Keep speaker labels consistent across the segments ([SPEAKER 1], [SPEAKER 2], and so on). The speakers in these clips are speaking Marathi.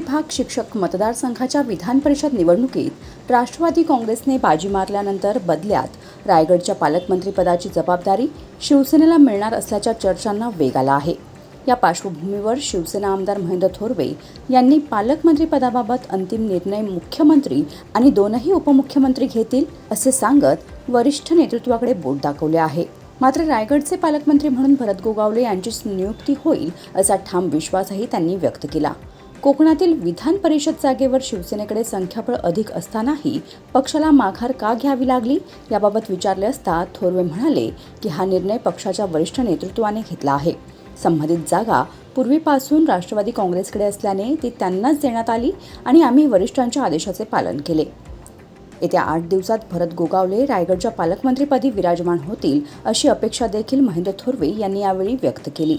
[SPEAKER 1] विभाग शिक्षक मतदारसंघाच्या विधान परिषद निवडणुकीत राष्ट्रवादी काँग्रेसने बाजी मारल्यानंतर बदल्यात रायगडच्या पालकमंत्रीपदाची जबाबदारी शिवसेनेला मिळणार असल्याच्या चर्चांना वेग आला आहे। या पार्श्वभूमीवर शिवसेना आमदार महेंद्र थोरवे यांनी पालकमंत्रीपदाबाबत अंतिम निर्णय मुख्यमंत्री आणि दोनही उपमुख्यमंत्री घेतील असे सांगत वरिष्ठ नेतृत्वाकडे बोट दाखवले आहे। मात्र रायगडचे पालकमंत्री म्हणून भरत गोगावले यांचीच नियुक्ती होईल असा ठाम विश्वासही त्यांनी व्यक्त केला। कोकणातील विधान परिषद जागेवर शिवसेनेकडे संख्याबळ अधिक असतानाही पक्षाला माघार का घ्यावी लागली याबाबत विचारले असता थोरवे म्हणाले की हा निर्णय पक्षाच्या वरिष्ठ नेतृत्वाने घेतला आहे। संबंधित जागा पूर्वीपासून राष्ट्रवादी काँग्रेसकडे असल्याने ती त्यांनाच देण्यात आली आणि आम्ही वरिष्ठांच्या आदेशाचे पालन केले। येत्या 8 दिवसात भरत गोगावले रायगडच्या पालकमंत्रीपदी विराजमान होतील अशी अपेक्षा देखील महेंद्र थोरवे यांनी यावेळी व्यक्त केली।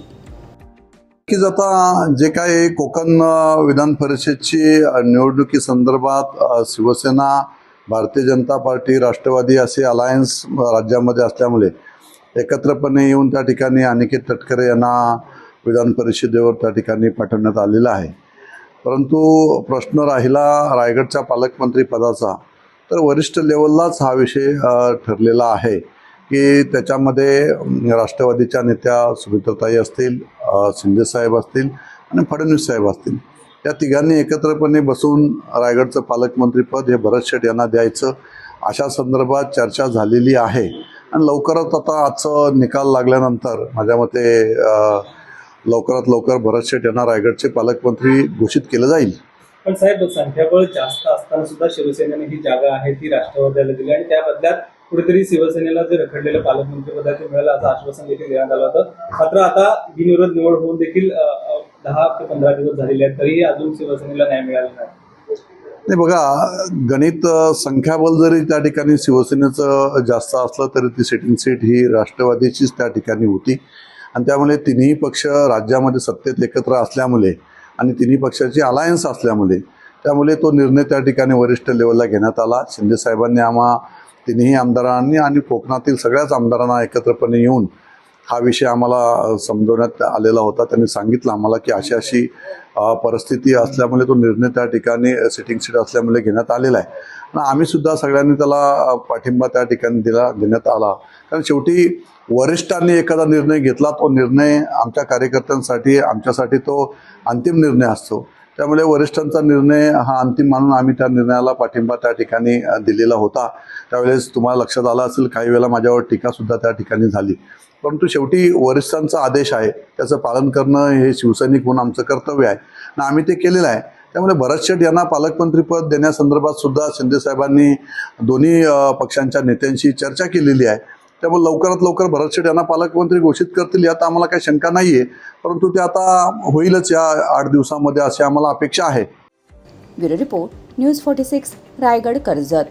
[SPEAKER 2] आता जे काही कोकण विधान परिषदची निवडणुकी संदर्भात शिवसेना, भारतीय जनता पार्टी, राष्ट्रवादी असे अलायन्स राज्यामध्ये असल्यामुळे एकत्रपणे येऊन त्या ठिकाणी अनिकेत तटकरे यांना विधान परिषदेवर त्या ठिकाणी पाठवण्यात आलेला आहे। परंतु प्रश्न राहिला रायगडच्या पालकमंत्री पदाचा, तर वरिष्ठ लेवललाच हा विषय ठरलेला आहे की त्याच्यामध्ये राष्ट्रवादीच्या नेत्या सुमित्राताई असतील, शिंदेसाहेब असतील आणि फडणवीस साहेब असतील, या तिघांनी एकत्रपणे बसून रायगडचं पालकमंत्रीपद हे भरत शेठ यांना द्यायचं अशा संदर्भात चर्चा झालेली आहे। आणि लवकरच आता आजचा निकाल लागल्यानंतर माझ्या मते लवकरात लवकर भरत शेठ यांना रायगडचे पालकमंत्री घोषित केलं जाईल।
[SPEAKER 3] पण साहेब, संख्याबळ जास्त असताना सुद्धा शिवसेनेने ही जागा आहे ती राष्ट्रवादीला दिली आणि त्या बदल्यात कुठेतरी शिवसेनेला जे रखडलेलं पालकमंत्रीपदाचे मिळालं असं आश्वासन देखील देण्यात आलं होतं। मात्र आता बिनविरोध निवड होऊन देखील 10 ते 15 दिवस झालेले आहेत, तरीही अजून शिवसेनेला न्याय मिळाला नाही।
[SPEAKER 2] बघा, गणित संख्याबळ जरी त्या ठिकाणी शिवसेनेचं जास्त असलं तरी ती सिटिंग सीट ही राष्ट्रवादीचीच त्या ठिकाणी होती आणि त्यामुळे तिन्ही पक्ष राज्यामध्ये सत्तेत एकत्र असल्यामुळे आणि तिन्ही पक्षाची अलायन्स असल्यामुळे त्यामुळे तो निर्णय त्या ठिकाणी वरिष्ठ लेवलला घेण्यात आला। शिंदे साहेबांनी आम्हा तिन्ही आमदारांनी आणि कोकणातील सगळ्याच आमदारांना एकत्रपणे येऊन हा विषय आम्हाला समजवण्यात आलेला होता। त्यांनी सांगितलं आम्हाला की अशी अशी परिस्थिती असल्यामुळे तो निर्णय त्या ठिकाणी सिटिंग सीट असल्यामुळे घेण्यात आलेला आहे आणि आम्ही सुद्धा सगळ्यांनी त्याला पाठिंबा त्या ठिकाणी देण्यात आला। कारण शेवटी वरिष्ठांनी एखादा निर्णय घेतला, तो निर्णय आमच्या कार्यकर्त्यांसाठी, आमच्यासाठी तो अंतिम निर्णय असतो। त्यामुळे वरिष्ठांचा निर्णय हा अंतिम मानून आम्ही त्या निर्णयाला पाठिंबा त्या ठिकाणी दिलेला होता। त्यावेळेस तुम्हाला लक्षात आलं असेल, काही वेळेला माझ्यावर टीकासुद्धा त्या ठिकाणी झाली, परंतु शेवटी वरिष्ठांचा आदेश आहे, त्याचं पालन करणं हे शिवसैनिक म्हणून आमचं कर्तव्य आहे आणि आम्ही ते केलेलं आहे। त्यामुळे भरत शेठ यांना पालकमंत्रीपद देण्यासंदर्भात सुद्धा शिंदे साहेबांनी दोन्ही पक्षांच्या नेत्यांशी चर्चा केलेली आहे। त्यामुळे लवकरात लवकर भरत शेठ यांना पालकमंत्री घोषित करतील यात आम्हाला काही शंका नाही आहे, परंतु ते आता होईलच या 8 दिवसामध्ये अशी आम्हाला अपेक्षा आहे।
[SPEAKER 1] Bureau report, news 46, Raigad, Karjat.